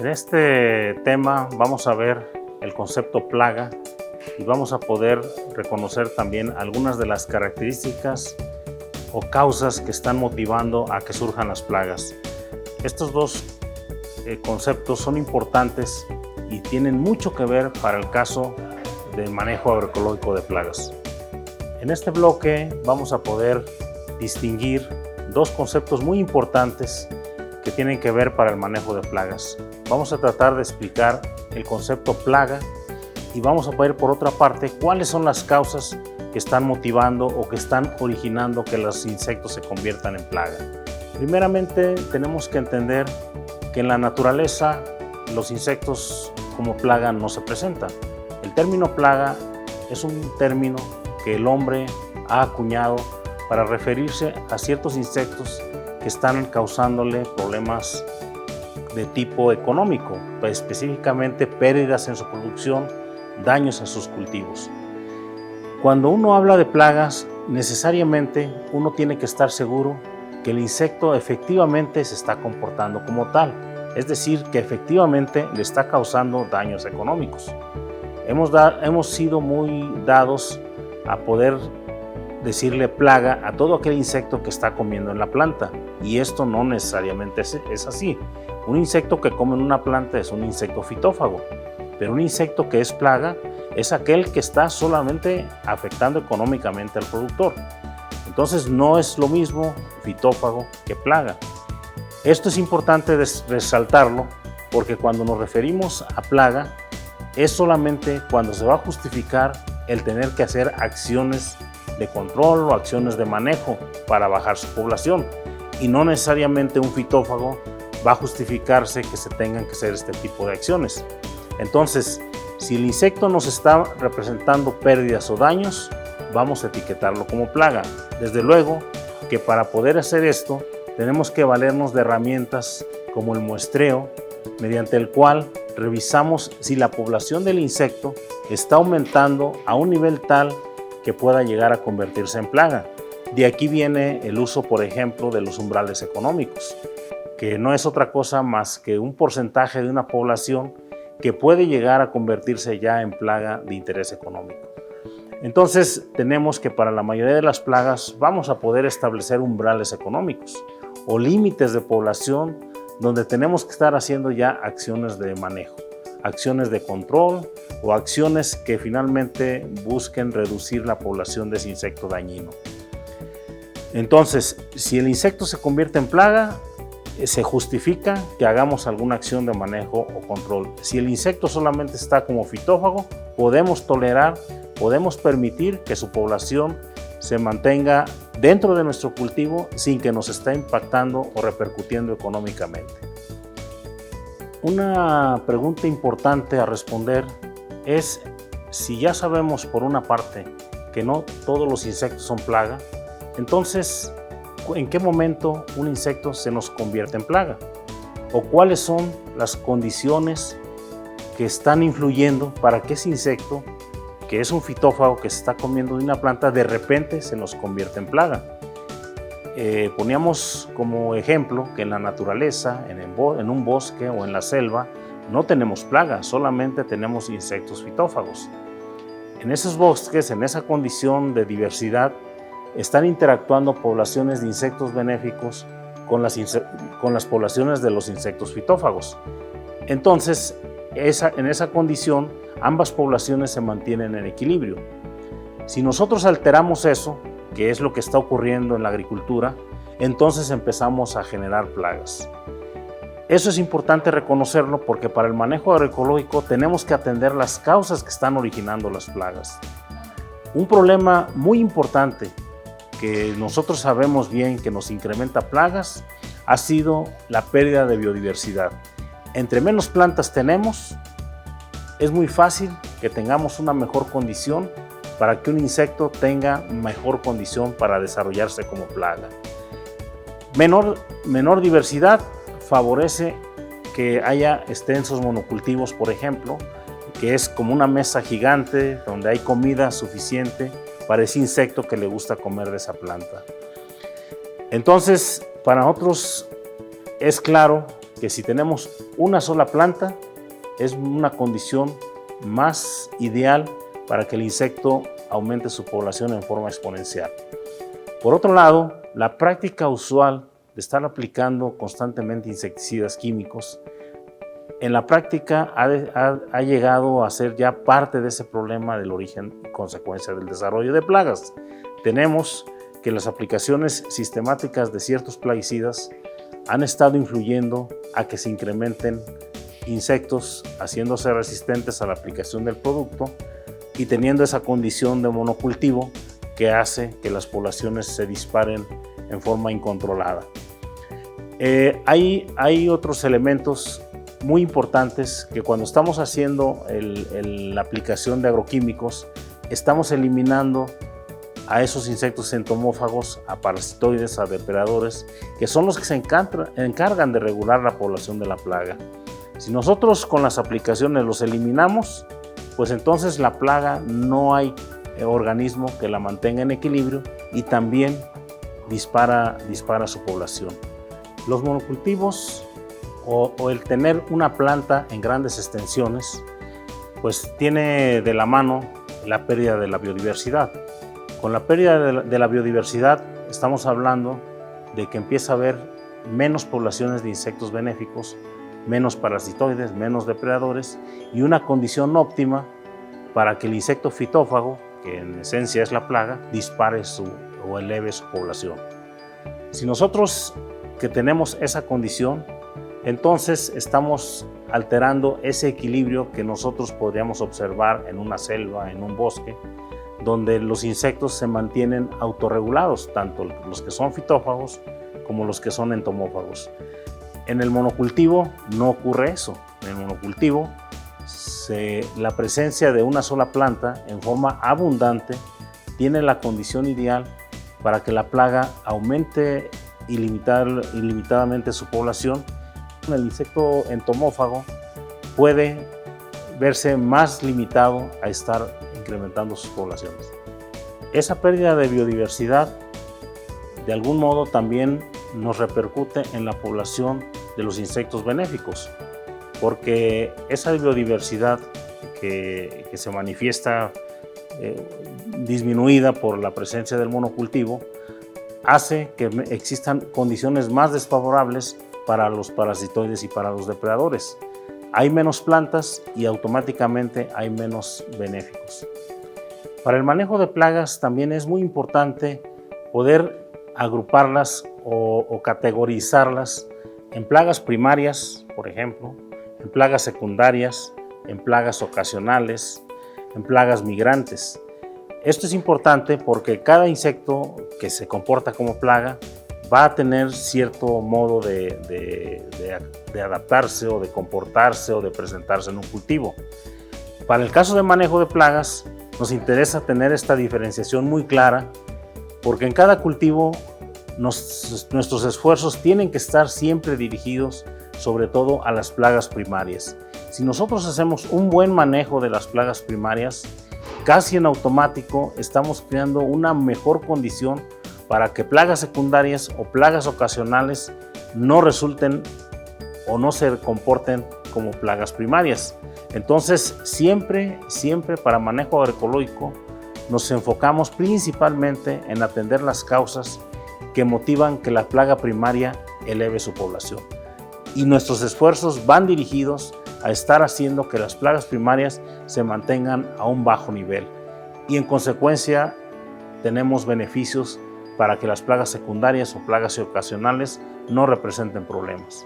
En este tema vamos a ver el concepto plaga y vamos a poder reconocer también algunas de las características o causas que están motivando a que surjan las plagas. Estos dos conceptos son importantes y tienen mucho que ver para el caso del manejo agroecológico de plagas. En este bloque vamos a poder distinguir dos conceptos muy importantes que tienen que ver para el manejo de plagas. Vamos a tratar de explicar el concepto plaga y vamos a ver por otra parte cuáles son las causas que están motivando o que están originando que los insectos se conviertan en plaga. Primeramente tenemos que entender que en la naturaleza los insectos como plaga no se presentan. El término plaga es un término que el hombre ha acuñado para referirse a ciertos insectos que están causándole problemas de tipo económico, pues específicamente pérdidas en su producción, daños a sus cultivos. Cuando uno habla de plagas, necesariamente uno tiene que estar seguro que el insecto efectivamente se está comportando como tal, es decir, que efectivamente le está causando daños económicos. Hemos sido muy dados a poder decirle plaga a todo aquel insecto que está comiendo en la planta, y esto no necesariamente es así. Un insecto que come en una planta es un insecto fitófago, pero un insecto que es plaga es aquel que está solamente afectando económicamente al productor. Entonces no es lo mismo fitófago que plaga. Esto es importante resaltarlo porque cuando nos referimos a plaga es solamente cuando se va a justificar el tener que hacer acciones de control o acciones de manejo para bajar su población, y no necesariamente un fitófago va a justificarse que se tengan que hacer este tipo de acciones. Entonces, si el insecto nos está representando pérdidas o daños, vamos a etiquetarlo como plaga. Desde luego que para poder hacer esto tenemos que valernos de herramientas como el muestreo, mediante el cual revisamos si la población del insecto está aumentando a un nivel tal que pueda llegar a convertirse en plaga. De aquí viene el uso, por ejemplo, de los umbrales económicos, que no es otra cosa más que un porcentaje de una población que puede llegar a convertirse ya en plaga de interés económico. Entonces tenemos que para la mayoría de las plagas vamos a poder establecer umbrales económicos o límites de población donde tenemos que estar haciendo ya acciones de manejo, acciones de control o acciones que finalmente busquen reducir la población de ese insecto dañino. Entonces, si el insecto se convierte en plaga, se justifica que hagamos alguna acción de manejo o control. Si el insecto solamente está como fitófago, podemos tolerar, podemos permitir que su población se mantenga dentro de nuestro cultivo sin que nos esté impactando o repercutiendo económicamente. Una pregunta importante a responder es si ya sabemos por una parte que no todos los insectos son plaga, entonces ¿en qué momento un insecto se nos convierte en plaga? ¿O cuáles son las condiciones que están influyendo para que ese insecto, que es un fitófago que se está comiendo de una planta, de repente se nos convierte en plaga? Poníamos como ejemplo que en la naturaleza, en un bosque o en la selva, no tenemos plagas, solamente tenemos insectos fitófagos. En esos bosques, en esa condición de diversidad, están interactuando poblaciones de insectos benéficos con las poblaciones de los insectos fitófagos. Entonces, en esa condición, ambas poblaciones se mantienen en equilibrio. Si nosotros alteramos eso, que es lo que está ocurriendo en la agricultura, entonces empezamos a generar plagas. Eso es importante reconocerlo porque para el manejo agroecológico tenemos que atender las causas que están originando las plagas. Un problema muy importante que nosotros sabemos bien que nos incrementa plagas ha sido la pérdida de biodiversidad. Entre menos plantas tenemos, es muy fácil que tengamos una mejor condición para que un insecto tenga mejor condición para desarrollarse como plaga. Menor diversidad favorece que haya extensos monocultivos, por ejemplo, que es como una mesa gigante donde hay comida suficiente para ese insecto que le gusta comer de esa planta. Entonces, para nosotros es claro que si tenemos una sola planta, es una condición más ideal para que el insecto aumente su población en forma exponencial. Por otro lado, la práctica usual de estar aplicando constantemente insecticidas químicos, en la práctica ha llegado a ser ya parte de ese problema del origen y consecuencia del desarrollo de plagas. Tenemos que las aplicaciones sistemáticas de ciertos plaguicidas han estado influyendo a que se incrementen insectos, haciéndose resistentes a la aplicación del producto y teniendo esa condición de monocultivo que hace que las poblaciones se disparen en forma incontrolada. Hay otros elementos muy importantes que cuando estamos haciendo la aplicación de agroquímicos, estamos eliminando a esos insectos entomófagos, a parasitoides, a depredadores, que son los que se encargan de regular la población de la plaga. Si nosotros con las aplicaciones los eliminamos, pues entonces la plaga no hay organismo que la mantenga en equilibrio y también dispara su población. Los monocultivos o el tener una planta en grandes extensiones, pues tiene de la mano la pérdida de la biodiversidad. Con la pérdida de la biodiversidad estamos hablando de que empieza a haber menos poblaciones de insectos benéficos, menos parasitoides, menos depredadores y una condición óptima para que el insecto fitófago, que en esencia es la plaga, dispare o eleve su población. Si nosotros que tenemos esa condición, entonces estamos alterando ese equilibrio que nosotros podríamos observar en una selva, en un bosque, donde los insectos se mantienen autorregulados, tanto los que son fitófagos como los que son entomófagos. En el monocultivo no ocurre eso. En el monocultivo, la presencia de una sola planta en forma abundante tiene la condición ideal para que la plaga aumente ilimitadamente su población. El insecto entomófago puede verse más limitado a estar incrementando sus poblaciones. Esa pérdida de biodiversidad de algún modo también nos repercute en la población de los insectos benéficos, porque esa biodiversidad que se manifiesta disminuida por la presencia del monocultivo hace que existan condiciones más desfavorables para los parasitoides y para los depredadores. Hay menos plantas y automáticamente hay menos benéficos. Para el manejo de plagas también es muy importante poder agruparlas o categorizarlas en plagas primarias, por ejemplo, en plagas secundarias, en plagas ocasionales, en plagas migrantes. Esto es importante porque cada insecto que se comporta como plaga va a tener cierto modo de adaptarse o de comportarse o de presentarse en un cultivo. Para el caso de manejo de plagas, nos interesa tener esta diferenciación muy clara porque en cada cultivo nuestros esfuerzos tienen que estar siempre dirigidos sobre todo a las plagas primarias. Si nosotros hacemos un buen manejo de las plagas primarias, casi en automático estamos creando una mejor condición para que plagas secundarias o plagas ocasionales no resulten o no se comporten como plagas primarias. Entonces, siempre para manejo agroecológico nos enfocamos principalmente en atender las causas que motivan que la plaga primaria eleve su población. Y nuestros esfuerzos van dirigidos a estar haciendo que las plagas primarias se mantengan a un bajo nivel. Y en consecuencia, tenemos beneficios para que las plagas secundarias o plagas ocasionales no representen problemas.